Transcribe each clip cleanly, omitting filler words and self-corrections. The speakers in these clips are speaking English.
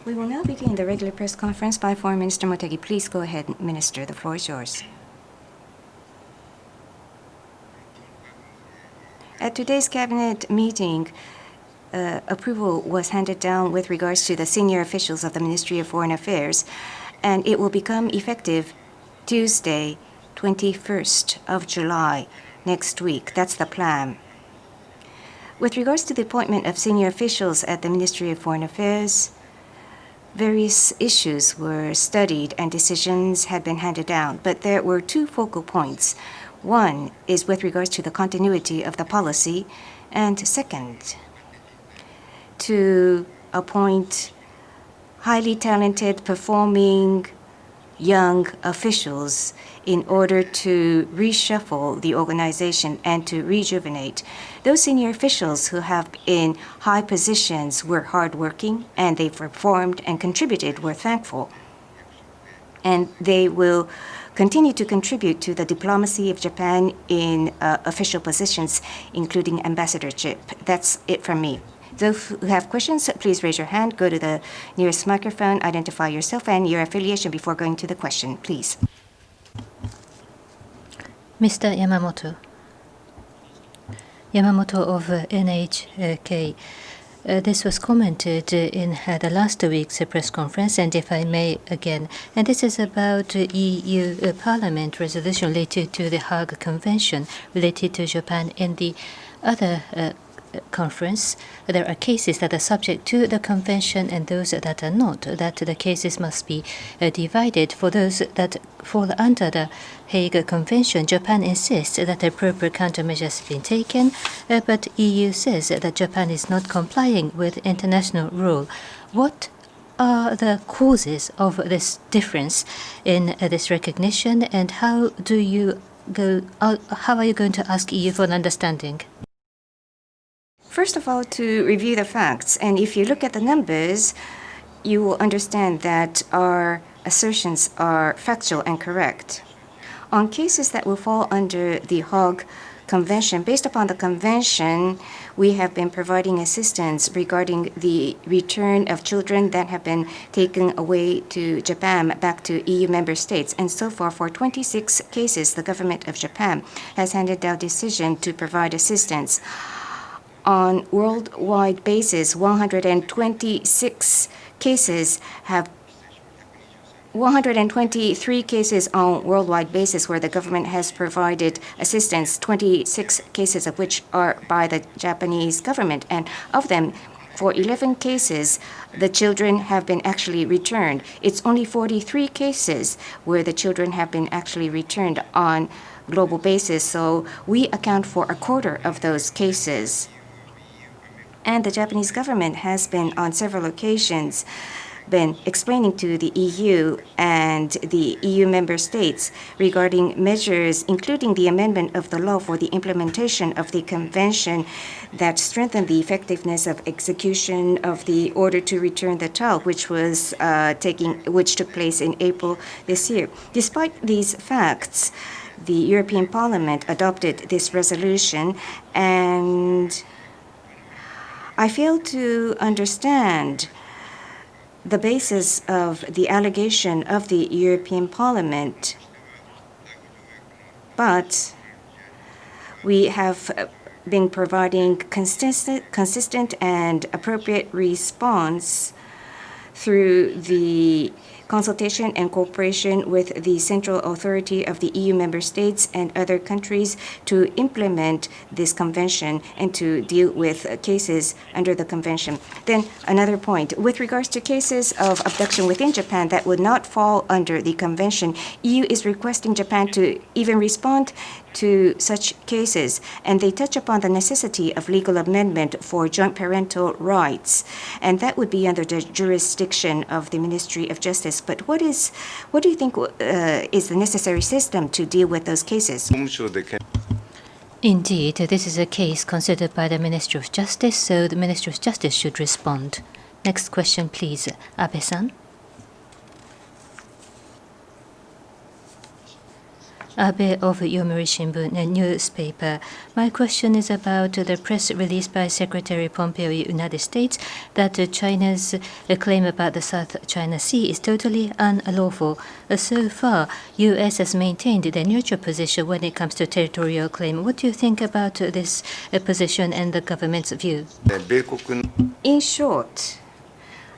We will now begin the regular press conference by Foreign Minister Motegi. Please go ahead, Minister. The floor is yours. At today's cabinet meeting, approval was handed down with regards to the senior officials of the Ministry of Foreign Affairs, and it will become effective Tuesday, 21st of July, next week. That's the plan. With regards to the appointment of senior officials at the Ministry of Foreign Affairs, various issues were studied and decisions had been handed down, but there were two focal points. One is with regards to the continuity of the policy, and second, to appoint highly talented, performing young officials in order to reshuffle the organization and to rejuvenate. Those senior officials who have in high positions were hardworking, and they performed and contributed, were thankful. And they will continue to contribute to the diplomacy of Japan in official positions, including ambassadorship. That's it from me. Those who have questions, please raise your hand, go to the nearest microphone, identify yourself and your affiliation before going to the question, please. Mr. Yamamoto. Yamamoto of NHK. This was commented in the last week's press conference, and if I may again, and this is about EU Parliament resolution related to the Hague Convention related to Japan. In the other conference, there are cases that are subject to the convention and those that are not, that the cases must be divided. For those that fall under the Hague Convention, Japan insists that appropriate countermeasures have been taken, but EU says that Japan is not complying with international rule. What are the causes of this difference in this recognition, and how are you going to ask EU for an understanding? First of all, to review the facts, and if you look at the numbers, you will understand that our assertions are factual and correct. On cases that will fall under the Hague Convention, based upon the convention, we have been providing assistance regarding the return of children that have been taken away to Japan, back to EU member states. And so far, for 26 cases, the government of Japan has handed down23 to provide assistance. On worldwide basis, 123 cases on worldwide basis where the government has provided assistance, 26 cases of which are by the Japanese government. And of them, for 11 cases, the children have been actually returned. It's only 43 cases where the children have been actually returned on global basis. So we account for a quarter of those cases. And the Japanese government has been on several occasions been explaining to the EU and the EU member states regarding measures, including the amendment of the law for the implementation of the convention that strengthened the effectiveness of execution of the order to return the child, which took place in April this year. Despite these facts, the European Parliament adopted this resolution, and I fail to understand the basis of the allegation of the European Parliament. But we have been providing consistent and appropriate response through the consultation and cooperation with the central authority of the EU member states and other countries to implement this convention and to deal with cases under the convention. Then another point, with regards to cases of abduction within Japan that would not fall under the convention, EU is requesting Japan to even respond to such cases, and they touch upon the necessity of legal amendment for joint parental rights, and that would be under the jurisdiction of the Ministry of Justice. But what do you think is the necessary system to deal with those cases? Indeed, this is a case considered by the Ministry of Justice, so the Ministry of Justice should respond. Next question, please. Abe-san. Abe of Yomiuri Shimbun, a newspaper. My question is about the press release by Secretary Pompeo, United States, that China's claim about the South China Sea is totally unlawful. So far, U.S. has maintained the neutral position when it comes to territorial claim. What do you think about this position and the government's view? In short,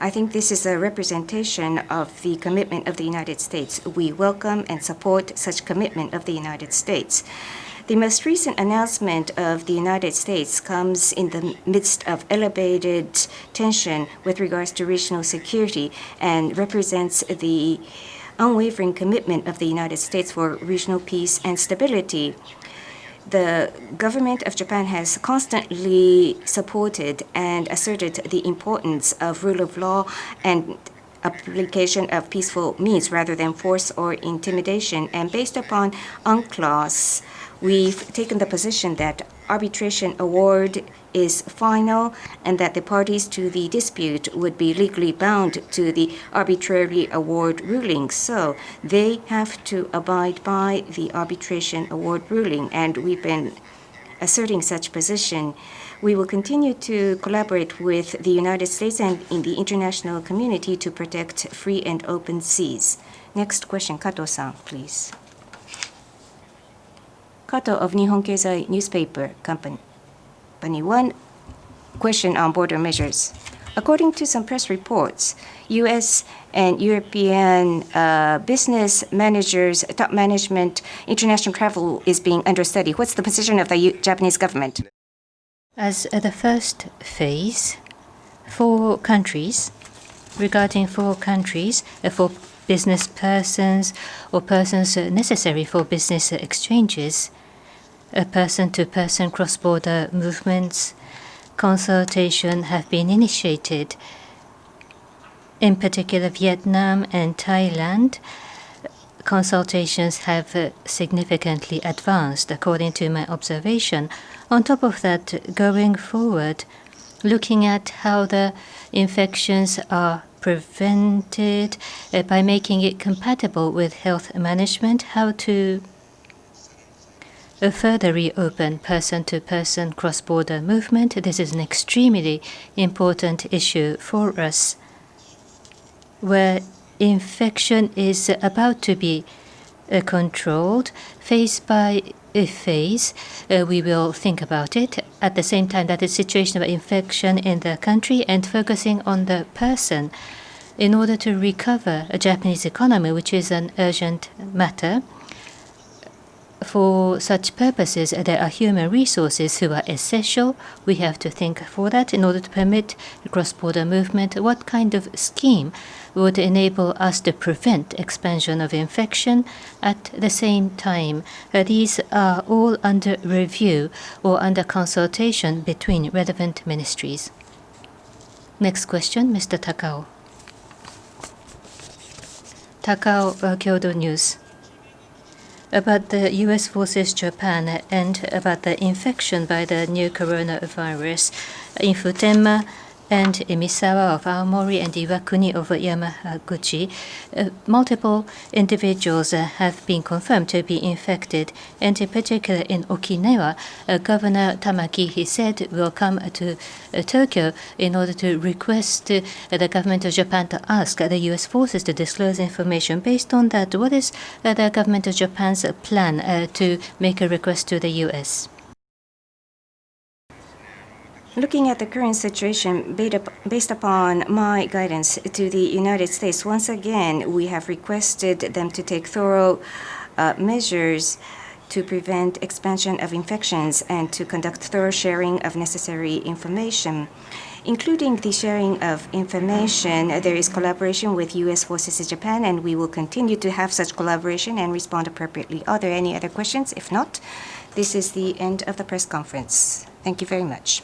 I think this is a representation of the commitment of the United States. We welcome and support such commitment of the United States. The most recent announcement of the United States comes in the midst of elevated tension with regards to regional security and represents the unwavering commitment of the United States for regional peace and stability. The government of Japan has constantly supported and asserted the importance of rule of law and application of peaceful means rather than force or intimidation. And based upon UNCLOS, we've taken the position that arbitration award is final and that the parties to the dispute would be legally bound to the arbitrary award ruling. So they have to abide by the arbitration award ruling, and we've been asserting such position. We will continue to collaborate with the United States and in the international community to protect free and open seas. Next question, Kato-san, please. Kato of Nihon Keizai Newspaper Company. One question on border measures. According to some press reports, U.S. and European business managers, top management, international travel is being under study. What's the position of the Japanese government? As the first phase, 4 countries, regarding 4 countries, for business persons or persons necessary for business exchanges, person-to-person cross-border movements, consultation have been initiated. In particular, Vietnam and Thailand, consultations have significantly advanced, according to my observation. On top of that, going forward, looking at how the infections are prevented by making it compatible with health management, how to further reopen person-to-person cross-border movement. This is an extremely important issue for us, where infection is about to be controlled phase by phase. We will think about it at the same time that the situation of infection in the country and focusing on the person in order to recover a Japanese economy, which is an urgent matter. For such purposes, there are human resources who are essential. We have to think for that in order to permit cross-border movement. What kind of scheme would enable us to prevent expansion of infection at the same time? These are all under review or under consultation between relevant ministries. Next question, Mr. Takao. Takao, Kyodo News. About the U.S. forces Japan and about the infection by the new coronavirus in Futenma and Misawa of Aomori and Iwakuni of Yamaguchi, multiple individuals have been confirmed to be infected, and in particular in Okinawa, Governor Tamaki, he said, will come to Tokyo in order to request the government of Japan to ask the U.S. forces to disclose information. Based on that, what is the government of Japan's plan to make a request to the U.S.? Looking at the current situation, based upon my guidance to the United States, once again, we have requested them to take thorough measures to prevent expansion of infections and to conduct thorough sharing of necessary information. Including the sharing of information, there is collaboration with U.S. forces in Japan, and we will continue to have such collaboration and respond appropriately. Are there any other questions? If not, this is the end of the press conference. Thank you very much.